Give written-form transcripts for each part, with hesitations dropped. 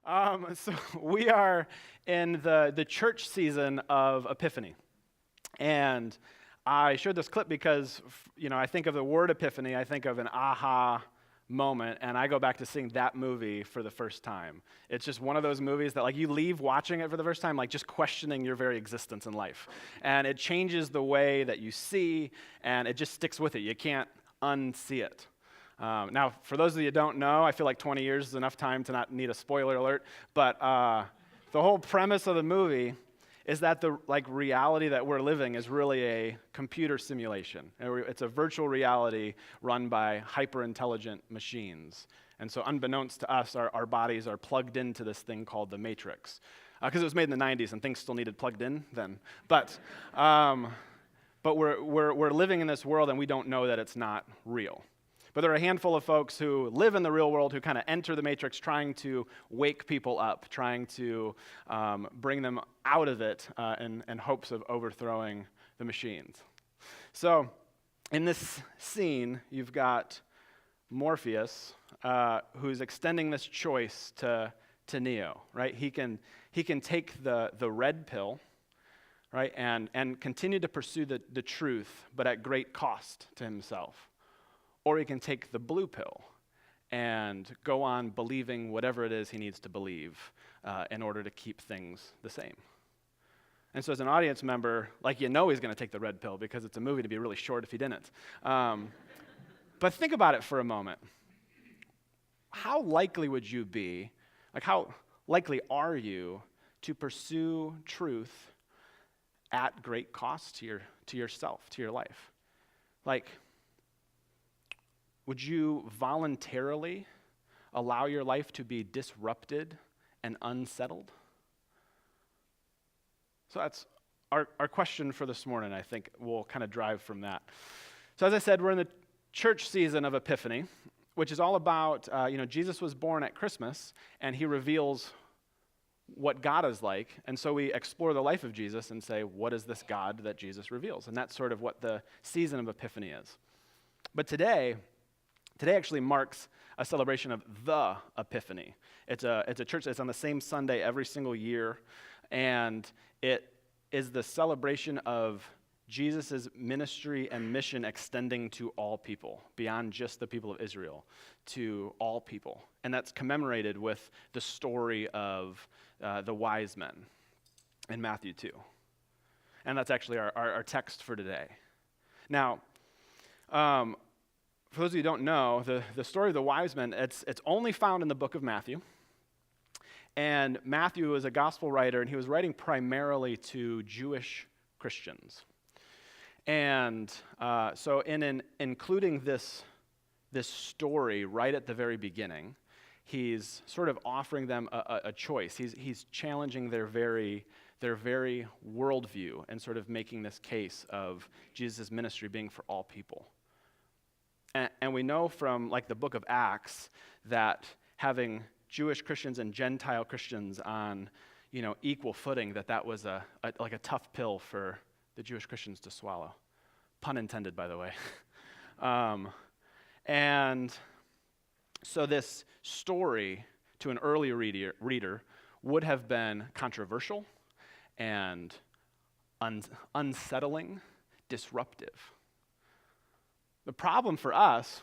So we are in the church season of Epiphany. And I showed this clip because, I think of the word Epiphany, I think of an aha moment, and I go back to seeing that movie for the first time. It's just one of those movies that, you leave watching it for the first time, just questioning your very existence in life. And it changes the way that you see, and it just sticks with it. You can't unsee it. Now, for those of you who don't know, I feel like 20 years is enough time to not need a spoiler alert, but the whole premise of the movie is that the reality that we're living is really a computer simulation. It's a virtual reality run by hyper-intelligent machines. And so unbeknownst to us, our bodies are plugged into this thing called the Matrix. Because it was made in the 90s and things still needed plugged in then. But we're living in this world and we don't know that it's not real. But there are a handful of folks who live in the real world who kind of enter the Matrix trying to wake people up, trying to bring them out of it in hopes of overthrowing the machines. So in this scene, you've got Morpheus, who's extending this choice to Neo, right? He can take the red pill, right, and continue to pursue the truth, but at great cost to himself. Or he can take the blue pill and go on believing whatever it is he needs to believe in order to keep things the same. And so as an audience member, he's going to take the red pill because it's a movie to be really short if he didn't. But think about it for a moment. How likely would you be, how likely are you to pursue truth at great cost to yourself, to your life? Would you voluntarily allow your life to be disrupted and unsettled? So that's our question for this morning, I think we'll kind of drive from that. So as I said, we're in the church season of Epiphany, which is all about, Jesus was born at Christmas, and he reveals what God is like, and so we explore the life of Jesus and say, what is this God that Jesus reveals? And that's sort of what the season of Epiphany is. But Today actually marks a celebration of the Epiphany. It's a church that's on the same Sunday every single year, and it is the celebration of Jesus' ministry and mission extending to all people, beyond just the people of Israel, to all people. And that's commemorated with the story of the wise men in Matthew 2. And that's actually our text for today. Now, for those of you who don't know, the story of the wise men, it's only found in the book of Matthew. And Matthew was a gospel writer, and he was writing primarily to Jewish Christians. And so in including this story right at the very beginning, he's sort of offering them a choice. He's challenging their very worldview and sort of making this case of Jesus' ministry being for all people. And we know from the book of Acts that having Jewish Christians and Gentile Christians on equal footing, that was a tough pill for the Jewish Christians to swallow. Pun intended, by the way. And so this story to an early reader would have been controversial and unsettling, disruptive. The problem for us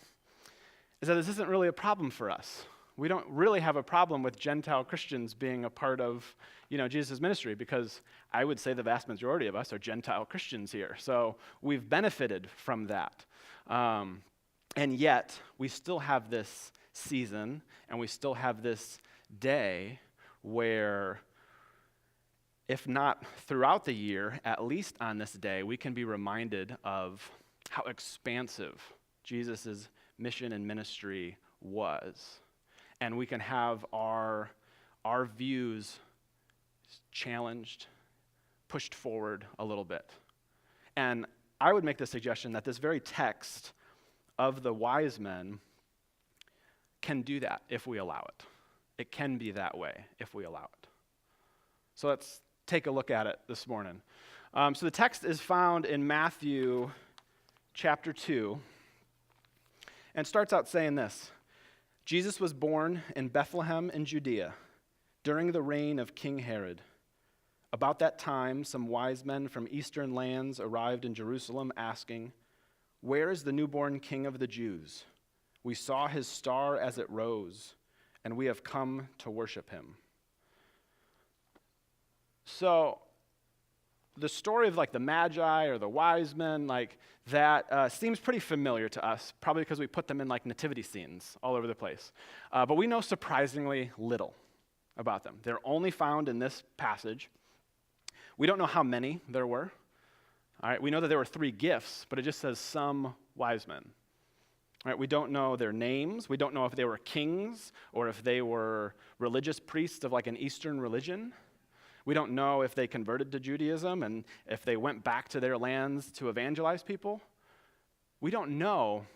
is that this isn't really a problem for us. We don't really have a problem with Gentile Christians being a part of, Jesus' ministry, because I would say the vast majority of us are Gentile Christians here. So we've benefited from that. And yet, we still have this season, and we still have this day where, if not throughout the year, at least on this day, we can be reminded of how expansive Jesus' mission and ministry was. And we can have our views challenged, pushed forward a little bit. And I would make the suggestion that this very text of the wise men can do that if we allow it. It can be that way if we allow it. So let's take a look at it this morning. So the text is found in Matthew chapter 2, and starts out saying this: Jesus was born in Bethlehem in Judea during the reign of King Herod. About that time, some wise men from eastern lands arrived in Jerusalem asking, 'Where is the newborn King of the Jews? We saw his star as it rose, and we have come to worship him.'" So the story of like the Magi or the wise men, like that seems pretty familiar to us, probably because we put them in like nativity scenes all over the place. But we know surprisingly little about them. They're only found in this passage. We don't know how many there were. All right, we know that there were 3 gifts, but it just says some wise men. All right, we don't know their names. We don't know if they were kings or if they were religious priests of like an Eastern religion. We don't know if they converted to Judaism and if they went back to their lands to evangelize people. We don't know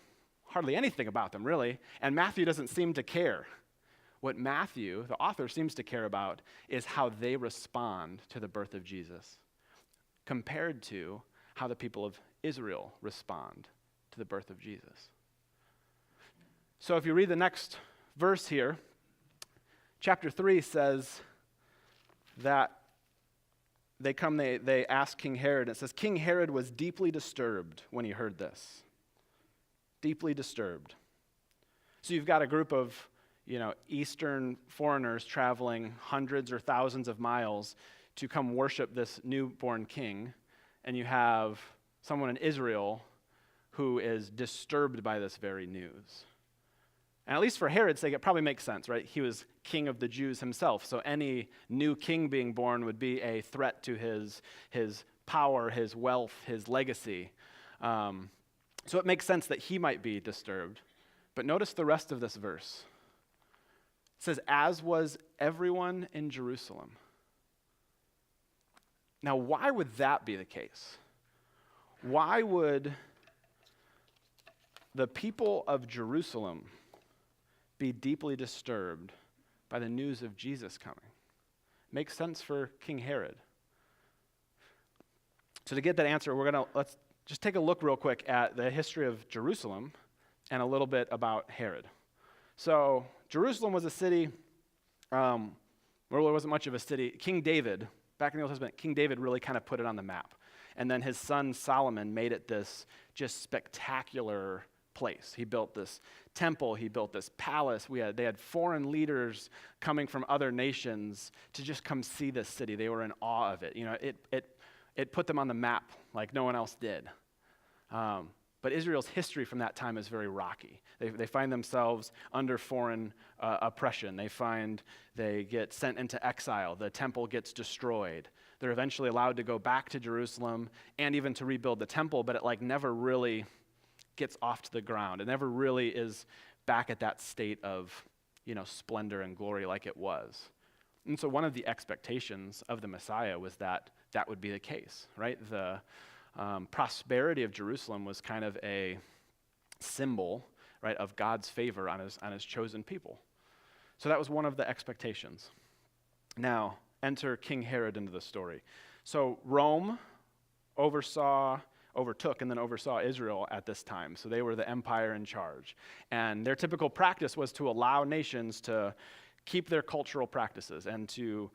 hardly anything about them, really, and Matthew doesn't seem to care. What Matthew, the author, seems to care about is how they respond to the birth of Jesus compared to how the people of Israel respond to the birth of Jesus. So if you read the next verse here, chapter 3 says that they ask King Herod. It says, "King Herod was deeply disturbed when he heard this." Deeply disturbed. So you've got a group of, Eastern foreigners traveling hundreds or thousands of miles to come worship this newborn king, and you have someone in Israel who is disturbed by this very news. And at least for Herod's sake, it probably makes sense, right? He was king of the Jews himself, so any new king being born would be a threat to his power, his wealth, his legacy. So it makes sense that he might be disturbed. But notice the rest of this verse. It says, "As was everyone in Jerusalem." Now, why would that be the case? Why would the people of Jerusalem be deeply disturbed by the news of Jesus coming? Makes sense for King Herod. So to get that answer, let's just take a look real quick at the history of Jerusalem and a little bit about Herod. So Jerusalem was a city where there wasn't much of a city. King David, back in the Old Testament, King David really kind of put it on the map. And then his son Solomon made it this just spectacular place. He built this temple, he built this palace. They had foreign leaders coming from other nations to just come see this city. They were in awe of it. It put them on the map like no one else did. But Israel's history from that time is very rocky. They find themselves under foreign oppression. They get sent into exile. The temple gets destroyed. They're eventually allowed to go back to Jerusalem and even to rebuild the temple, but it never really gets off to the ground. It never really is back at that state of, splendor and glory like it was. And so one of the expectations of the Messiah was that would be the case, right? The prosperity of Jerusalem was kind of a symbol, right, of God's favor on his chosen people. So that was one of the expectations. Now, enter King Herod into the story. So Rome overtook and then oversaw Israel at this time. So they were the empire in charge. And their typical practice was to allow nations to keep their cultural practices and to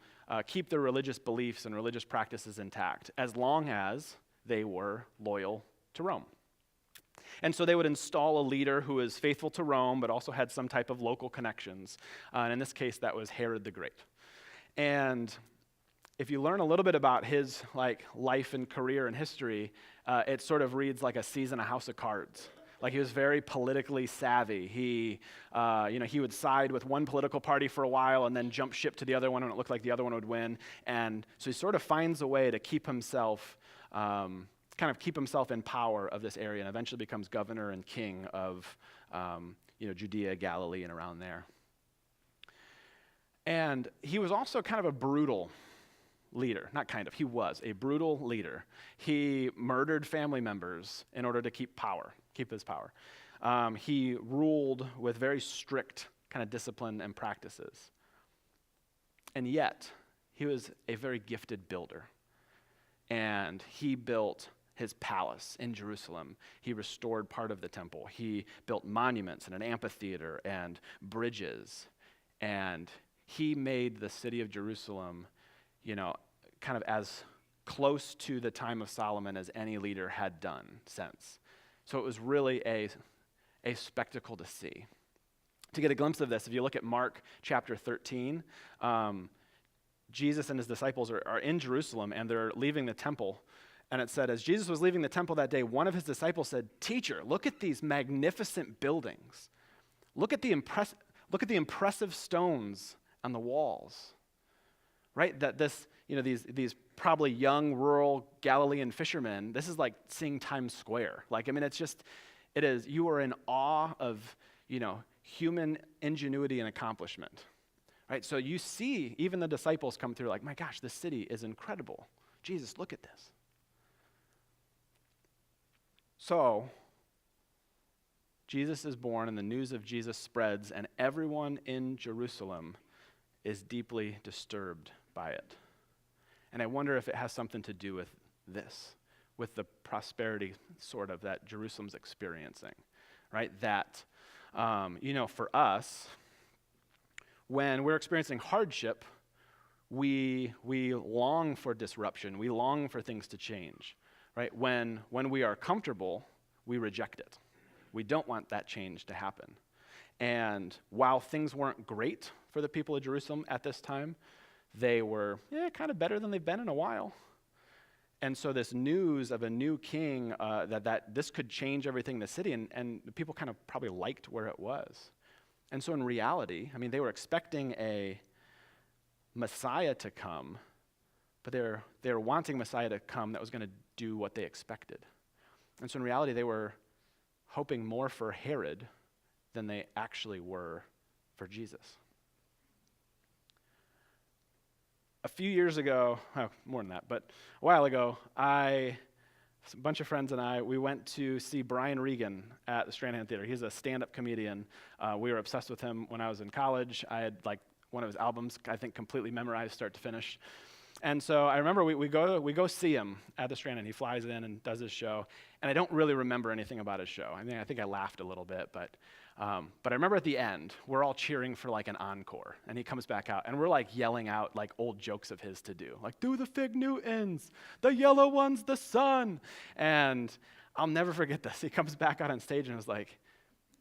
keep their religious beliefs and religious practices intact, as long as they were loyal to Rome. And so they would install a leader who was faithful to Rome, but also had some type of local connections. And in this case, that was Herod the Great. And if you learn a little bit about his life and career and history, it sort of reads like a season of House of Cards. He was very politically savvy. He would side with one political party for a while and then jump ship to the other one when it looked like the other one would win. And so he sort of finds a way to keep himself in power of this area, and eventually becomes governor and king of Judea, Galilee, and around there. And he was also kind of a brutal leader. He was a brutal leader. He murdered family members in order to keep his power. He ruled with very strict kind of discipline and practices. And yet, he was a very gifted builder. And he built his palace in Jerusalem. He restored part of the temple. He built monuments and an amphitheater and bridges. And he made the city of Jerusalem, kind of as close to the time of Solomon as any leader had done since. So it was really a spectacle to see. To get a glimpse of this, if you look at Mark chapter 13, Jesus and his disciples are in Jerusalem, and they're leaving the temple. And it said, as Jesus was leaving the temple that day, one of his disciples said, "Teacher, look at these magnificent buildings. Look at the impressive stones on the walls." Right? That these probably young rural Galilean fishermen, this is like seeing Times Square. You are in awe of, human ingenuity and accomplishment. Right? So you see even the disciples come through like, my gosh, this city is incredible. Jesus, look at this. So, Jesus is born, and the news of Jesus spreads, and everyone in Jerusalem is deeply disturbed by it. And I wonder if it has something to do with this, with the prosperity sort of that Jerusalem's experiencing, right? That, for us, when we're experiencing hardship, we long for disruption. We long for things to change. Right? When we are comfortable, we reject it. We don't want that change to happen. And while things weren't great for the people of Jerusalem at this time, they were kind of better than they've been in a while. And so this news of a new king, that this could change everything in the city, and the people kind of probably liked where it was. And so in reality, they were expecting a Messiah to come, but they're wanting Messiah to come that was going to do what they expected. And so in reality, they were hoping more for Herod than they actually were for Jesus. A few years ago, more than that, but a while ago, a bunch of friends and I, we went to see Brian Regan at the Stranahan Theater. He's a stand-up comedian. We were obsessed with him when I was in college. I had one of his albums, I think, completely memorized start to finish. And so I remember we go see him at the Strand, and he flies in and does his show. And I don't really remember anything about his show. I think I laughed a little bit, but I remember at the end, we're all cheering for an encore, and he comes back out, and we're yelling out old jokes of his to do, do the Fig Newtons, the yellow one's the sun. And I'll never forget this. He comes back out on stage and was like,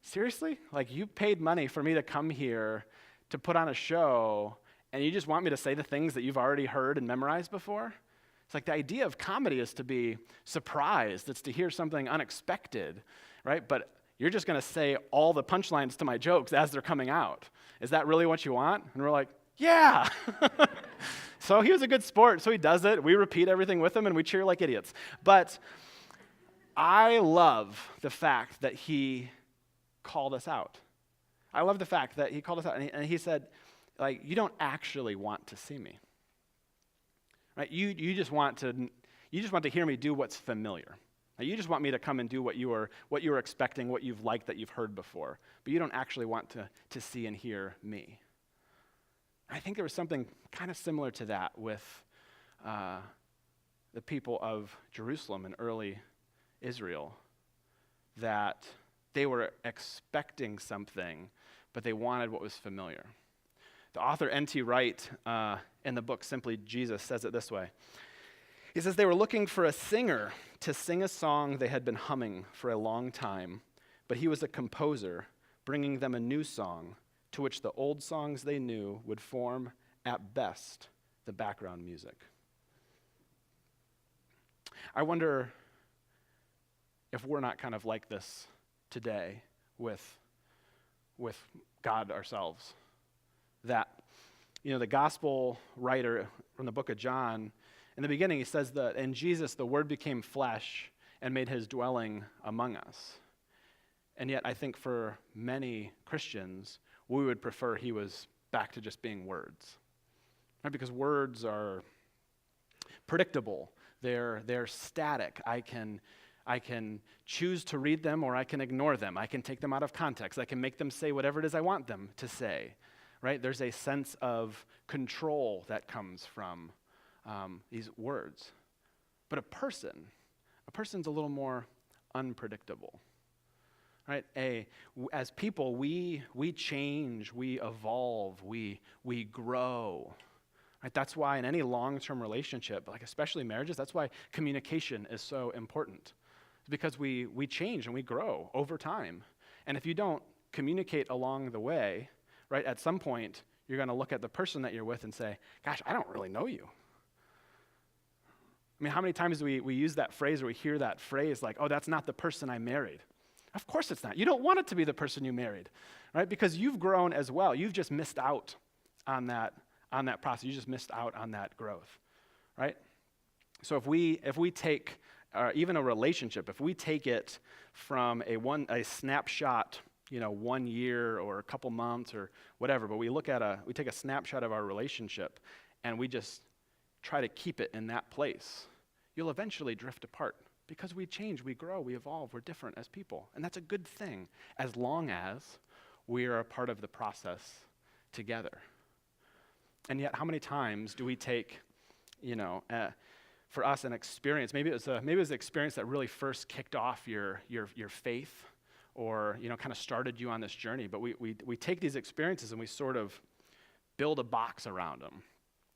seriously? You paid money for me to come here to put on a show, and you just want me to say the things that you've already heard and memorized before? It's the idea of comedy is to be surprised. It's to hear something unexpected, right? But you're just going to say all the punchlines to my jokes as they're coming out. Is that really what you want? And we're like, yeah. So he was a good sport, so he does it. We repeat everything with him, and we cheer like idiots. But I love the fact that he called us out. I love the fact that he called us out, and he said, you don't actually want to see me, right? You just want to hear me do what's familiar. You just want me to come and do what you were expecting, what you've liked, that you've heard before. But you don't actually want to see and hear me. I think there was something kind of similar to that with the people of Jerusalem in early Israel, that they were expecting something, but they wanted what was familiar. The author N.T. Wright, in the book Simply Jesus, says it this way. He says, they were looking for a singer to sing a song they had been humming for a long time, but he was a composer, bringing them a new song to which the old songs they knew would form, at best, the background music. I wonder if we're not kind of like this today with God ourselves. That, the gospel writer from the book of John, in the beginning he says that in Jesus the Word became flesh and made his dwelling among us. And yet I think for many Christians, we would prefer he was back to just being words. Right? Because words are predictable. They're static. I can choose to read them or I can ignore them. I can take them out of context. I can make them say whatever it is I want them to say. Right? There's a sense of control that comes from these words. But a person's a little more unpredictable. right? As people, we change, we evolve, we grow. Right? That's why in any long-term relationship, like especially marriages, that's why communication is so important. It's because we change and we grow over time. And if you don't communicate along the way, right, at some point, you're going to look at the person that you're with and say, gosh, I don't really know you. I mean, how many times do we use that phrase or we hear that phrase like, oh, that's not the person I married? Of course it's not. You don't want it to be the person you married, right? Because you've grown as well. You've just missed out on that process. You just missed out on that growth, right? So if we take even a relationship, if we take it from a snapshot, 1 year or a couple months or whatever, but we take a snapshot of our relationship and we just try to keep it in that place, you'll eventually drift apart because we change, we grow, we evolve, we're different as people. And that's a good thing as long as we are a part of the process together. And yet, how many times do we take, for us, an experience? Maybe it was the experience that really first kicked off your faith, or kind of started you on this journey. But we take these experiences and we sort of build a box around them,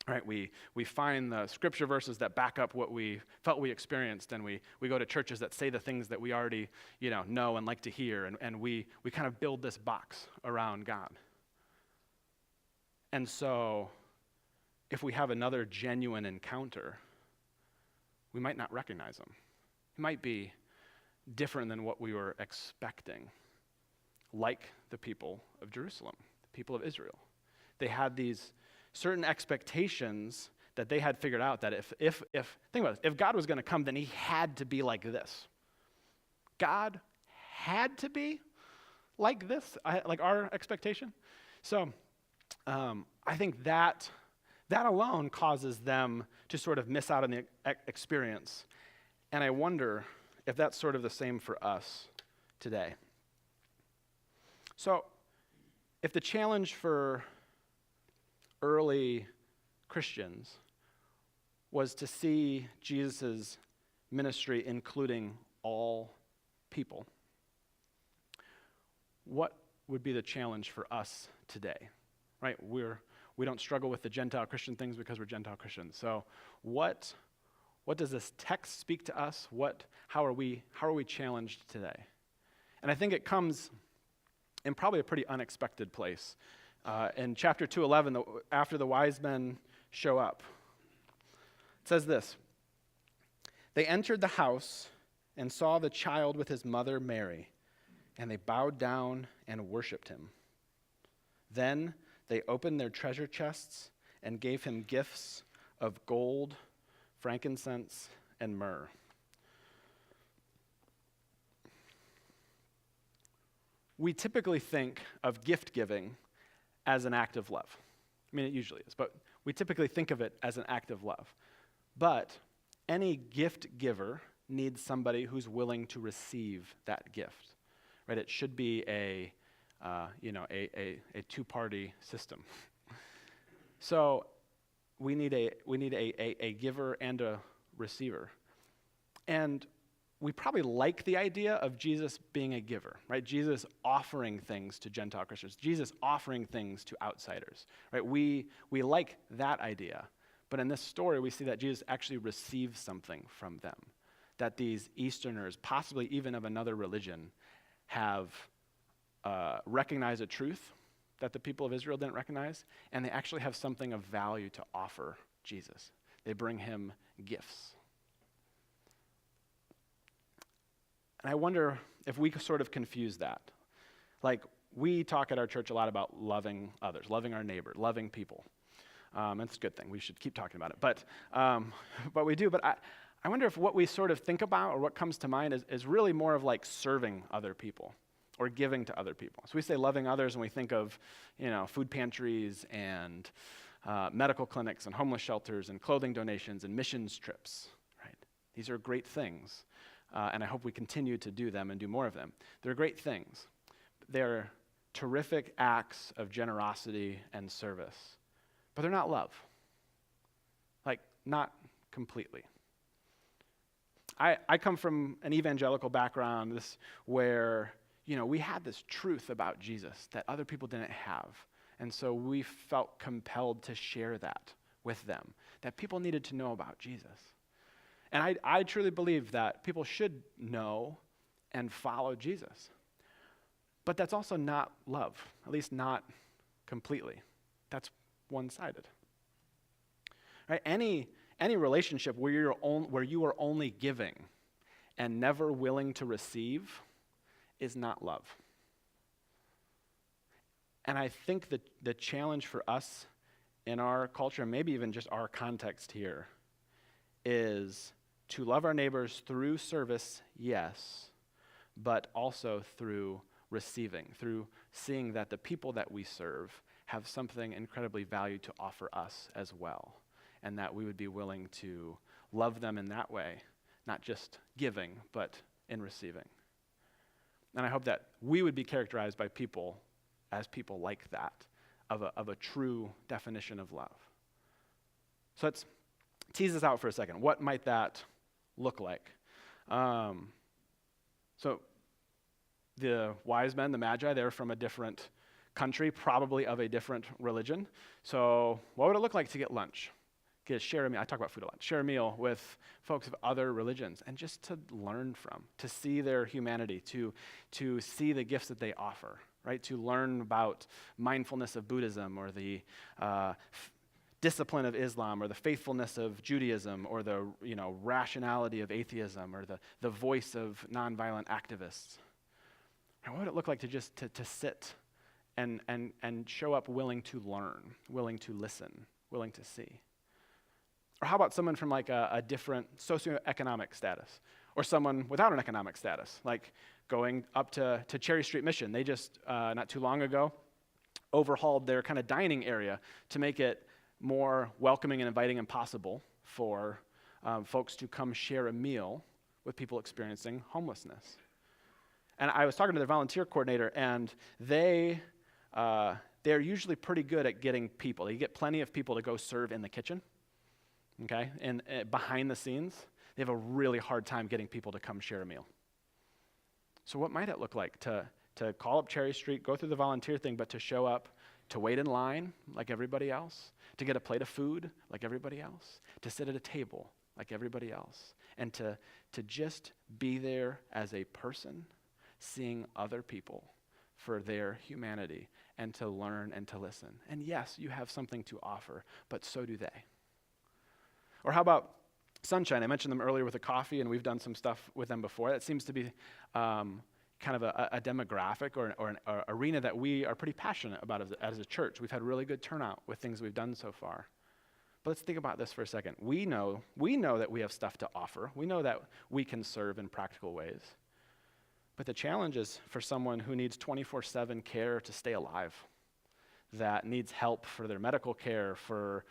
right? We find the scripture verses that back up what we felt we experienced, and we go to churches that say the things that we already know and like to hear, and we kind of build this box around God. And so, if we have another genuine encounter, we might not recognize him. He might be different than what we were expecting, like the people of Jerusalem, the people of Israel. They had these certain expectations that they had figured out that if think about this, if God was going to come, then he had to be like this. God had to be like this, like our expectation. So I think that alone causes them to sort of miss out on the experience. And I wonder if that's sort of the same for us today. So if the challenge for early Christians was to see Jesus' ministry including all people, what would be the challenge for us today? Right? We don't struggle with the Gentile Christian things because we're Gentile Christians. So what does this text speak to us? How are we challenged today? And I think it comes in probably a pretty unexpected place. In chapter 2:11, after the wise men show up, it says this: they entered the house and saw the child with his mother Mary, and they bowed down and worshiped him. Then they opened their treasure chests and gave him gifts of gold, frankincense, and myrrh. We typically think of gift giving as an act of love. I mean, it usually is, but we typically think of it as an act of love. But any gift giver needs somebody who's willing to receive that gift, right? It should be a two-party system. So we need a giver and a receiver. And we probably like the idea of Jesus being a giver, right? Jesus offering things to Gentile Christians, Jesus offering things to outsiders, right? We like that idea. But in this story, we see that Jesus actually receives something from them, that these Easterners, possibly even of another religion, have recognized a truth that the people of Israel didn't recognize, and they actually have something of value to offer Jesus. They bring him gifts. And I wonder if we sort of confuse that. Like, we talk at our church a lot about loving others, loving our neighbor, loving people. It's a good thing. We should keep talking about it. But we do. But I wonder if what we sort of think about or what comes to mind is really more of like serving other people or giving to other people. So we say loving others and we think of, food pantries and medical clinics and homeless shelters and clothing donations and missions trips, right? These are great things. And I hope we continue to do them and do more of them. They're great things. They're terrific acts of generosity and service. But they're not love. Like, not completely. I come from an evangelical background where, we had this truth about Jesus that other people didn't have. And so we felt compelled to share that with them, that people needed to know about Jesus. And I truly believe that people should know and follow Jesus. But that's also not love, at least not completely. That's one-sided. Right? Any relationship where you are only giving and never willing to receive is not love. And I think that the challenge for us in our culture, and maybe even just our context here, is to love our neighbors through service, yes, but also through receiving, through seeing that the people that we serve have something incredibly valued to offer us as well, and that we would be willing to love them in that way, not just giving, but in receiving. And I hope that we would be characterized by people as people like that, of a true definition of love. So let's tease this out for a second. What might that look like? So the wise men, the magi, they're from a different country, probably of a different religion. So what would it look like to get lunch? Share a meal. I talk about food a lot. Share a meal with folks of other religions, and just to learn from, to see their humanity, to see the gifts that they offer, right? To learn about mindfulness of Buddhism, or the discipline of Islam, or the faithfulness of Judaism, or the rationality of atheism, or the voice of nonviolent activists. And what would it look like to just to sit and show up willing to learn, willing to listen, willing to see? Or how about someone from like a different socioeconomic status, or someone without an economic status, like going up to Cherry Street Mission? They just, not too long ago, overhauled their kind of dining area to make it more welcoming and inviting and possible for folks to come share a meal with people experiencing homelessness. And I was talking to their volunteer coordinator, and they're usually pretty good at getting people. They get plenty of people to go serve in the kitchen. Okay, and behind the scenes, they have a really hard time getting people to come share a meal. So what might it look like to call up Cherry Street, go through the volunteer thing, but to show up, to wait in line like everybody else, to get a plate of food like everybody else, to sit at a table like everybody else, and to just be there as a person, seeing other people for their humanity, and to learn and to listen. And yes, you have something to offer, but so do they. Or how about Sunshine? I mentioned them earlier with the coffee, and we've done some stuff with them before. That seems to be kind of a demographic or an arena that we are pretty passionate about as a church. We've had really good turnout with things we've done so far. But let's think about this for a second. We know that we have stuff to offer. We know that we can serve in practical ways. But the challenge is for someone who needs 24/7 care to stay alive, that needs help for their medical care, for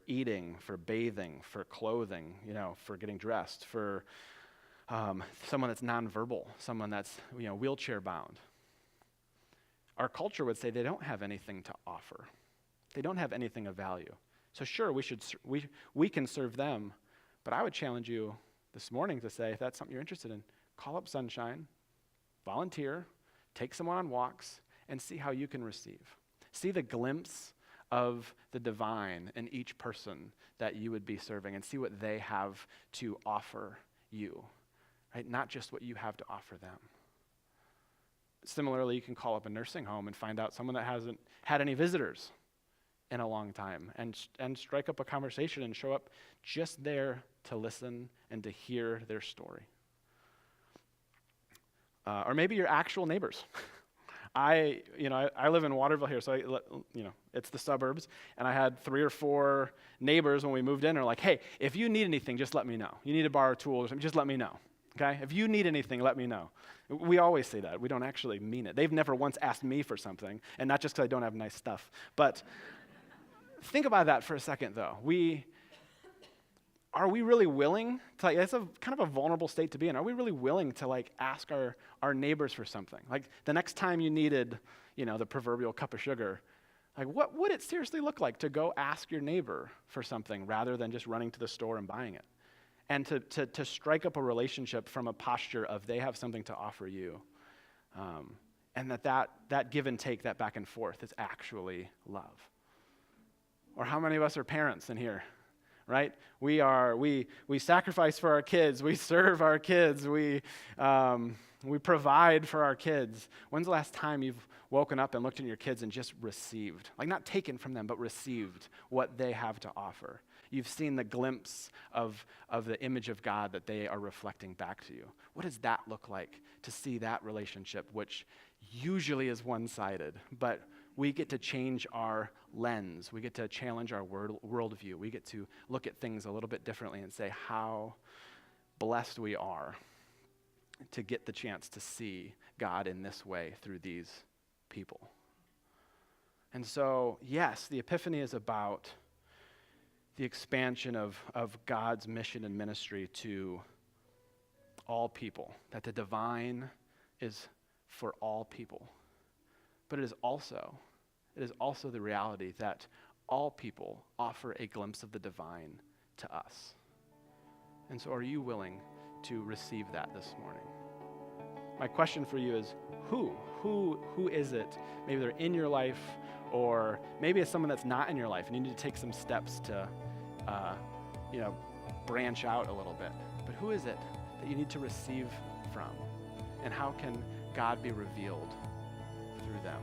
eating, for bathing, for clothing, for getting dressed, for someone that's nonverbal, someone that's wheelchair bound. Our culture would say they don't have anything to offer. They don't have anything of value. So sure, we can serve them, but I would challenge you this morning to say, if that's something you're interested in, call up Sunshine, volunteer, take someone on walks, and see how you can receive. See the glimpse of the divine in each person that you would be serving, and see what they have to offer you, right? Not just what you have to offer them. Similarly, you can call up a nursing home and find out someone that hasn't had any visitors in a long time, and strike up a conversation and show up just there to listen and to hear their story. Or maybe your actual neighbors. I live in Waterville here, so it's the suburbs, and I had 3 or 4 neighbors when we moved in. They're like, hey, if you need anything, just let me know. You need to borrow tools, just let me know, okay? If you need anything, let me know. We always say that. We don't actually mean it. They've never once asked me for something, and not just because I don't have nice stuff. But think about that for a second, though. Are we really willing to, it's a kind of a vulnerable state to be in. Are we really willing to ask our neighbors for something? Like the next time you needed, the proverbial cup of sugar, what would it seriously look like to go ask your neighbor for something rather than just running to the store and buying it? and to strike up a relationship from a posture of they have something to offer you. And that give and take, that back and forth is actually love. Or how many of us are parents in here, right? We sacrifice for our kids, we serve our kids, we provide for our kids. When's the last time you've woken up and looked at your kids and just received, like not taken from them, but received what they have to offer? You've seen the glimpse of the image of God that they are reflecting back to you. What does that look like to see that relationship, which usually is one-sided, but we get to change our lens. We get to challenge our worldview. We get to look at things a little bit differently and say how blessed we are to get the chance to see God in this way through these people. And so, yes, the Epiphany is about the expansion of God's mission and ministry to all people, that the divine is for all people. But it is also the reality that all people offer a glimpse of the divine to us. And so are you willing to receive that this morning? My question for you is, who is it? Maybe they're in your life, or maybe it's someone that's not in your life and you need to take some steps to branch out a little bit. But who is it that you need to receive from? And how can God be revealed through them?